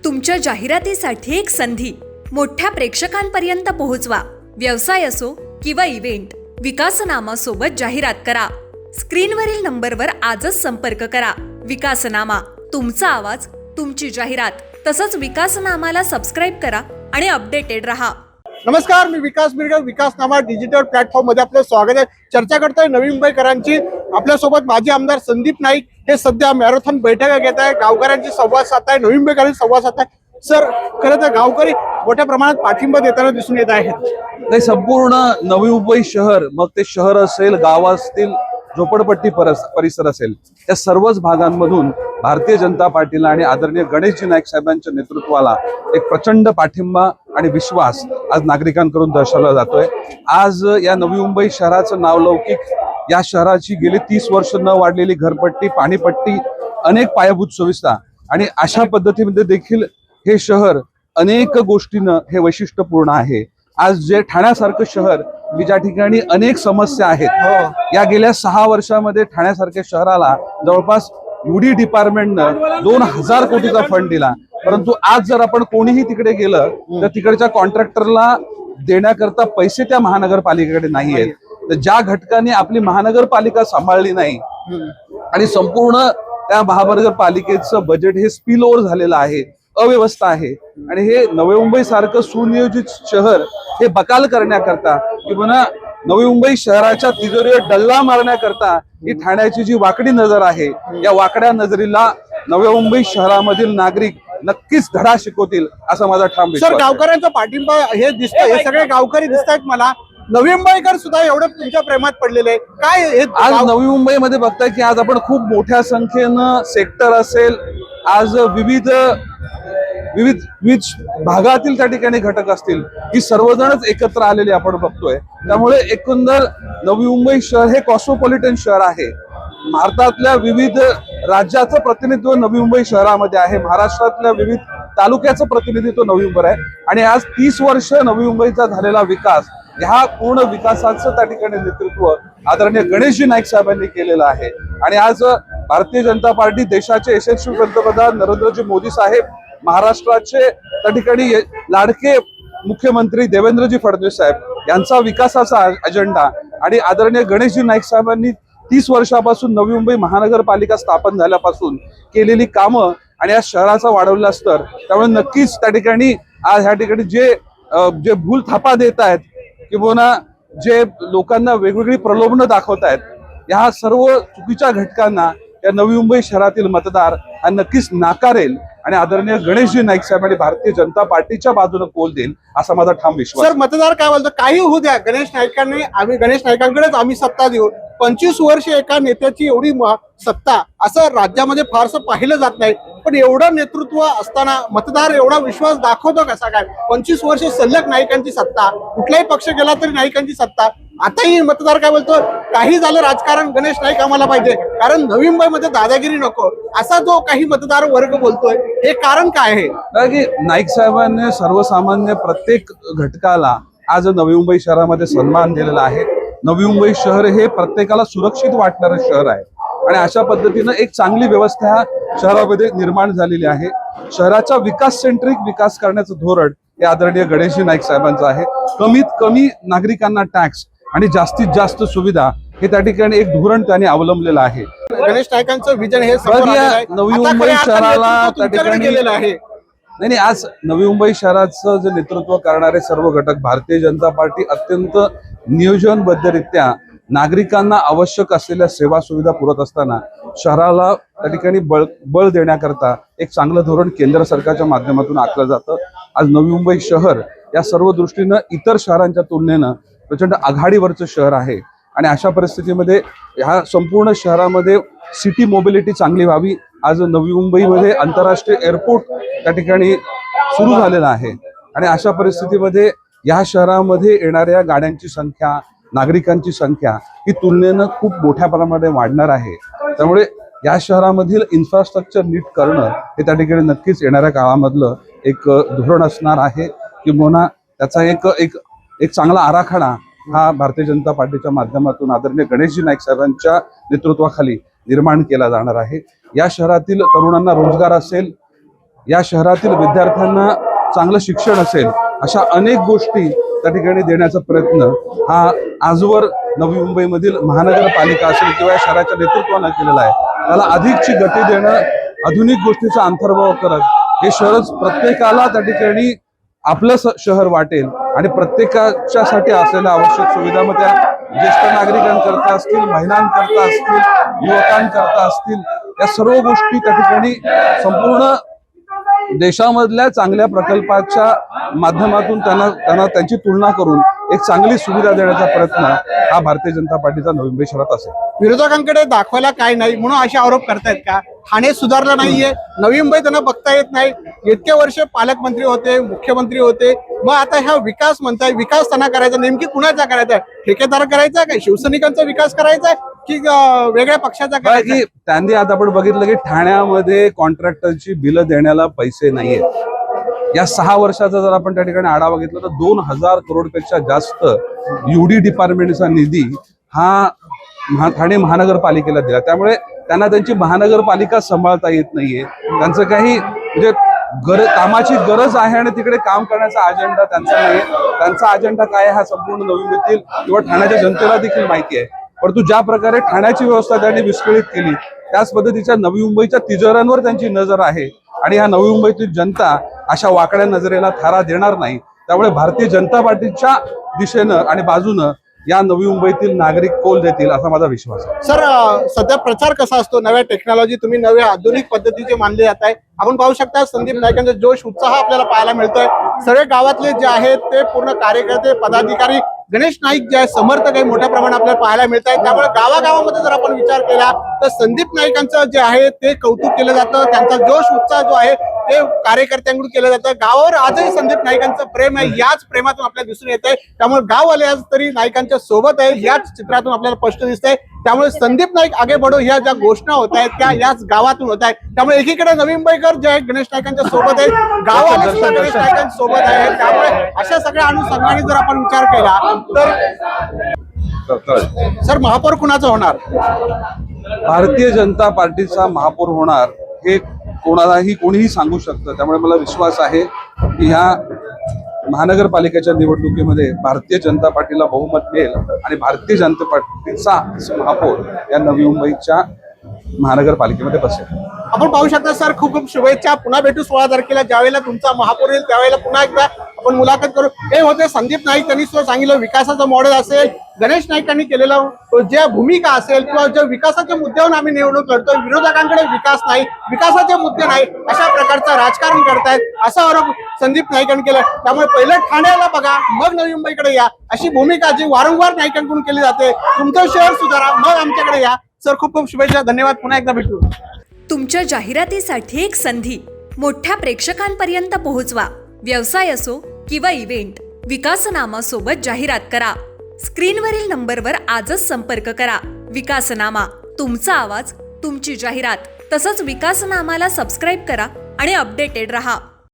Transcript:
तुमच्या जाहिरातीसाठी एक संधी मोठ्या प्रेक्षकांपर्यंत पोहोचवा। व्यवसाय असो किंवा इव्हेंट, विकासनामा सोबत जाहिरात करा। स्क्रीनवरील नंबरवर आजच संपर्क करा। विकासनामा, तुमचा आवाज, तुमची जाहिरात। तसंच विकासनामाला सबस्क्राइब करा आणि अपडेटेड रहा। नमस्कार, मी विकास बिरगल। विकासनामा डिजिटल प्लॅटफॉर्म मध्ये आपलं स्वागत आहे। चर्चा करतोय नवी मुंबईकरांची। आपल्यासोबत माजी आमदार संदीप नाईक हे सध्या मॅरेथॉन बैठका घेत आहे, गावकऱ्यांची संवाद साधताय, नवी मुंबईकरांशी संवाद साधताय। सर, खरं तर गावकरी मोठ्या प्रमाणात पाठिंबा देताना दिसून येत आहेत। नाही, संपूर्ण नवी मुंबई शहर, मग ते शहर असेल, गाव असतील, झोपडपट्टी परिसर असेल, या सर्वच भागांमधून भारतीय जनता पार्टीला आणि आदरणीय गणेशजी नाईक साहेबांच्या नेतृत्वाला एक प्रचंड पाठिंबा आणि विश्वास आज नागरिकांकडून दर्शवला जातोय। आज या नवी मुंबई शहराचं नावलौकिक, या शहराची गेली 30 वर्ष न वाढलेली घरपट्टी, पाणीपट्टी, अनेक पायाभूत सुविधा आणि अशा पद्धतीमध्ये देखील हे शहर अनेक गोष्टींना हे वैशिष्ट्यपूर्ण आहे। आज जे ठाण्यासारखं शहर, ज्या ठिकाणी अनेक समस्या आहेत, या गेल्या 6 वर्षामध्ये ठाण्यासारख्या शहराला जवळपास युडी डिपार्टमेंटनं 2000 कोटीचा फंड दिला, परंतु आज जर आपण कोणीही तिकडे गेलं तर तिकडच्या कॉन्ट्रॅक्टरला देण्याकरता पैसे त्या महानगरपालिकेकडे नाही आहेत। तर ज्या घटकांनी आपली महानगरपालिका सांभाळली नाही आणि संपूर्ण त्या महानगरपालिकेचं बजेट हे स्पिल ओव्हर झालेलं आहे, अव्यवस्था आहे, आणि हे नवी मुंबई सारखं सुनियोजित शहर हे बकाल करण्याकरता किंवा नवी मुंबई शहराच्या तिजोरीवर डल्ला मारण्याकरता ही ठाण्याची जी वाकडी नजर आहे, या वाकड्या नजरीला नवी मुंबई शहरामधील नागरिक नक्कीच धडा शिकवतील असा माझा ठाम विश्वास आहे। सर, गावकऱ्यांचा पाठिंबा हे दिसतंय, हे सगळे गावकरी दिसतायत मला। नवी मुंबईकर सुद्धा एवढं तुमच्या प्रेमात पडलेले आहे काय? आज नवी मुंबईमध्ये बघताय की आज आपण खूप मोठ्या संख्येनं सेक्टर असेल, आज विविध भागातील त्या ठिकाणी घटक असतील, ही सर्वजणच एकत्र आलेली आपण बघतोय। त्यामुळे एकंदर नवी मुंबई शहर हे कॉस्मोपॉलिटन शहर आहे। भारतातल्या विविध राज्याचं प्रतिनिधित्व नवी मुंबई शहरामध्ये आहे, महाराष्ट्रातल्या विविध तालुक्याचं प्रतिनिधित्व नवी मुंबई आहे, आणि आज 30 वर्ष नवी मुंबईचा झालेला विकास, ह्या पूर्ण विकासाचं त्या ठिकाणी नेतृत्व आदरणीय गणेशजी नाईक साहेबांनी केलेलं आहे। आणि आज भारतीय जनता पार्टी, देशाचे यशस्वी पंतप्रधान नरेंद्रजी मोदी साहेब, महाराष्ट्राचे त्या ठिकाणी लाडके मुख्यमंत्री देवेंद्रजी फडणवीस साहेब यांचा विकासाचा अजेंडा आणि आदरणीय गणेशजी नाईक साहेबांनी 30 वर्षापासून नवी मुंबई महानगरपालिका स्थापन झाल्यापासून केलेली कामं आणि या शहराचा वाढवला स्तर, त्यामुळे नक्कीच त्या ठिकाणी आज ह्या ठिकाणी जे भूल थापा देत आहेत किंवा जे लोकांना वेगवेगळी प्रलोभनं दाखवत आहेत, या सर्व चुकीच्या घटकांना या नवी मुंबई शहरातील मतदार हा नक्कीच नाकारेल आणि आदरणीय गणेशजी नाईक साहेब आणि भारतीय जनता पार्टीच्या बाजूने कोल देईल असा माझा ठाम विश्वास। सर, मतदार काय बोलतो? काही होऊ द्या, गणेश नाईकांकडेच आम्ही सत्ता देऊ। 25 वर्ष एका नेत्याची एवढी सत्ता असं राज्यामध्ये फारसं पाहिलं जात नाही, पण एवढं नेतृत्व असताना मतदार एवढा विश्वास दाखवतो कसा काय? 25 वर्ष सलग नाईकांची सत्ता, कुठलाही पक्ष गेला तरी नाईकांची सत्ता। आताही मतदार काय बोलतो? काही झालं राजकारण, गणेश नाईक आम्हाला पाहिजे, कारण नवी मुंबईमध्ये दादागिरी नको, असा जो काही मतदार वर्ग बोलतोय, हे कारण काय आहे? की नाईक साहेबांनी सर्वसामान्य प्रत्येक घटकाला आज नवी मुंबई शहरामध्ये सन्मान दिलेला आहे। नवी मुंबई शहर हे प्रत्येकाला सुरक्षित वाटणारं शहर आहे, आणि अशा पद्धतीनं एक चांगली व्यवस्था शहरामध्ये निर्माण झालेली आहे। शहराचा विकास सेंट्रिक विकास करण्याचं धोरण हे आदरणीय गणेशजी नाईक साहेबांचं आहे। कमीत कमी नागरिकांना टॅक्स आणि जास्तीत जास्त सुविधा हे त्या ठिकाणी एक धोरण त्यांनी अवलंबलेलं आहे। गणेश नाईकांचं विजन हे नवी मुंबई शहराला त्या ठिकाणी केलेलं आहे। नाही, आज नवी मुंबई शहराचं जे नेतृत्व करणारे सर्व घटक, भारतीय जनता पार्टी अत्यंत नियोजनबद्धरित्या नागरिकांना आवश्यक असलेल्या सेवा सुविधा पुरवत असताना शहराला त्या ठिकाणी बळ देण्याकरता एक चांगलं धोरण केंद्र सरकारच्या माध्यमातून आखलं जातं। आज नवी मुंबई शहर या सर्व दृष्टीनं इतर शहरांच्या तुलनेनं प्रचंड आघाडीवरचं शहर आहे, आणि अशा परिस्थितीमध्ये ह्या संपूर्ण शहरामध्ये सिटी मोबिलिटी चांगली व्हावी। आज नवी मुंबईमध्ये आंतरराष्ट्रीय एअरपोर्ट त्या ठिकाणी सुरू झालेला आहे, आणि अशा परिस्थितीमध्ये या शहरामध्ये येणाऱ्या गाड्यांची संख्या, नागरिकांची संख्या ही तुलनेनं खूप मोठ्या प्रमाणात वाढणार आहे। त्यामुळे या शहरामधील इन्फ्रास्ट्रक्चर नीट करणं हे त्या ठिकाणी नक्कीच येणाऱ्या काळामधलं एक धोरण असणार आहे, किंवा त्याचा एक चांगला आराखडा हा भारतीय जनता पार्टीच्या माध्यमातून आदरणीय गणेशजी नाईक साहेबांच्या नेतृत्वाखाली निर्माण केला जाणार आहे। या शहरातील तरुणांना रोजगार असेल, या शहरातील विद्यार्थ्यांना चांगलं शिक्षण असेल अशा अनेक गोष्टी त्या ठिकाणी देण्याचा प्रयत्न हा आजवर नवी मुंबईमधील महानगरपालिका असेल किंवा या शहराच्या नेतृत्वानं केलेला आहे. त्याला अधिकची गती देणं, आधुनिक गोष्टीचा अंतर्भाव करत हे शहरच प्रत्येकाला त्या ठिकाणी आपलं शहर वाटेल आणि प्रत्येकाच्यासाठी असलेल्या आवश्यक सुविधा मग त्या ज्येष्ठ नागरिकांकरता असतील, महिलांकरता असतील, युवकांकरता असतील, या सर्व गोष्टी त्या ठिकाणी संपूर्ण देशामधल्या चांगल्या प्रकल्पाच्या माध्यमातून त्यांना त्यांची तुलना करून एक चांगली सुविधा देण्याचा प्रयत्न हा भारतीय जनता पार्टीचा नवी मुंबई शहरात असेल. विरोधकांकडे दाखवायला काय नाही म्हणून असे आरोप करतायत का? ठाणे सुधारलं नाहीये, नवी मुंबई त्यांना बघता येत नाही. इतके वर्ष पालकमंत्री होते, मुख्यमंत्री होते, मग आता ह्या विकास म्हणताय, विकास त्यांना करायचा नेमकी कुणाचा करायचा? ठेकेदार करायचा काय, शिवसैनिकांचा विकास करायचा की वेगळ्या पक्षाचा करायचा? की त्यांनी आता आपण बघितलं की ठाण्यामध्ये कॉन्ट्रॅक्टरची बिलं देण्याला पैसे नाहीयेत. या 6 वर्षाचा जर आपण त्या ठिकाणी आढावा घेतला तर 2000 करोडपेक्षा जास्त युडी डिपार्टमेंटचा निधी हा ठाणे महानगरपालिकेला दिला. त्यामुळे त्यांना त्यांची महानगरपालिका सांभाळता येत नाहीये. त्यांचं काही म्हणजे कामाची गरज आहे आणि तिकडे काम करण्याचा अजेंडा त्यांचा नाहीये. त्यांचा अजेंडा काय हा संपूर्ण नवी मुंबईतील किंवा ठाण्याच्या जनतेला देखील माहिती आहे. परंतु ज्या प्रकारे ठाण्याची व्यवस्था त्यांनी विस्कळीत केली त्याच पद्धतीच्या नवी मुंबईच्या तिजोऱ्यांवर त्यांची नजर आहे आणि ह्या नवी मुंबईतील जनता अशा वाकड्या नजरेला थारा देणार नाही. त्यामुळे भारतीय जनता पार्टीच्या दिशेनं आणि बाजूनं या नवी मुंबईतील नागरिक कौल देतील असा माझा विश्वास आहे. सर, सध्या प्रचार कसा असतो? नव्या टेक्नॉलॉजी तुम्ही नव्या आधुनिक पद्धतीचे मानले जात आहे. आपण पाहू शकता संदीप नाईकांचा जोश, उत्साह आपल्याला पाहायला मिळतोय. सर्व गावातले जे आहेत ते पूर्ण कार्यकर्ते, पदाधिकारी, गणेश नाईक जे आहे समर्थक आहे मोठ्या प्रमाणात आपल्याला पाहायला मिळत आहेत. त्यामुळे गावागावामध्ये जर आपण विचार केला तर संदीप नाईकांचं जे आहे ते कौतुक केलं जातं. त्यांचा जोश, उत्साह जो आहे ते कार्यकर्त्यांकडून केलं जातं. गावावर आजही संदीप नाईकांचं प्रेम आहे, याच प्रेमातून आपल्याला दिसून येत आहे. त्यामुळे गाववाले आज तरी नाईकांच्या सोबत आहे, याच चित्रातून आपल्याला स्पष्ट दिसतंय. त्यामुळे संदीप नाईक आगे बढो ह्या ज्या घोषणा होत आहेत त्या याच गावातून होत आहेत. त्यामुळे एकीकडे नवी मुंबईकर जे आहेत गणेश नाईकांच्या सोबत आहेत, गाववाले सुद्धा गणेश नाईकांच्या सोबत आहेत. त्यामुळे अशा सगळ्या अनुषंगाने जर आपण विचार केला तर सर, महापौर कुणाचं होणार? भारतीय जनता पार्टीचा महापौर होणार हे कोणीही सांगू शकतं. त्यामुळे मला विश्वास आहे की ह्या महानगरपालिकेच्या निवडणुकीमध्ये भारतीय जनता पार्टीला बहुमत मिळेल आणि भारतीय जनता पार्टीचा महापौर या नवी मुंबईच्या महानगरपालिकेमध्ये बसेल. आपण पाहू शकता सर, खूप खूप शुभेच्छा. पुन्हा भेटू 16 तारखेला, ज्यावेळेला तुमचा महापौर येईल त्यावेळेला पुन्हा एकदा आपण मुलाखत करू. हे होते संदीप नाईक. त्यांनी सुद्धा सांगितलं विकासाचं मॉडेल असेल, गणेश नाईकांनी केलेलं ज्या भूमिका असेल किंवा ज्या विकासाच्या मुद्द्यावर आम्ही निवडणूक लढतोय, विरोधकांकडे विकास नाही, विकासाचे मुद्दे नाही, अशा प्रकारचं राजकारण करतायत असा आरोप संदीप नाईकांनी केला. त्यामुळे पहिलं ठाण्याला बघा, मग नवी मुंबईकडे या, अशी भूमिका जी वारंवार नाईकांकडून केली जाते. तुमचं शहर सुधारा, मग आमच्याकडे या. सर, खूप खूप शुभेच्छा, धन्यवाद. पुन्हा एकदा भेटू. तुमच्या जाहिरातीसाठी एक संधी मोठ्या प्रेक्षकांपर्यंत पोहोचवा. व्यवसाय असो किंवा इव्हेंट, विकासनामा सोबत जाहिरात करा. स्क्रीनवरील नंबरवर आजच संपर्क करा. विकासनामा, तुमचा आवाज, तुमची जाहिरात. तसंच विकासनामाला सबस्क्राईब करा आणि अपडेटेड रहा.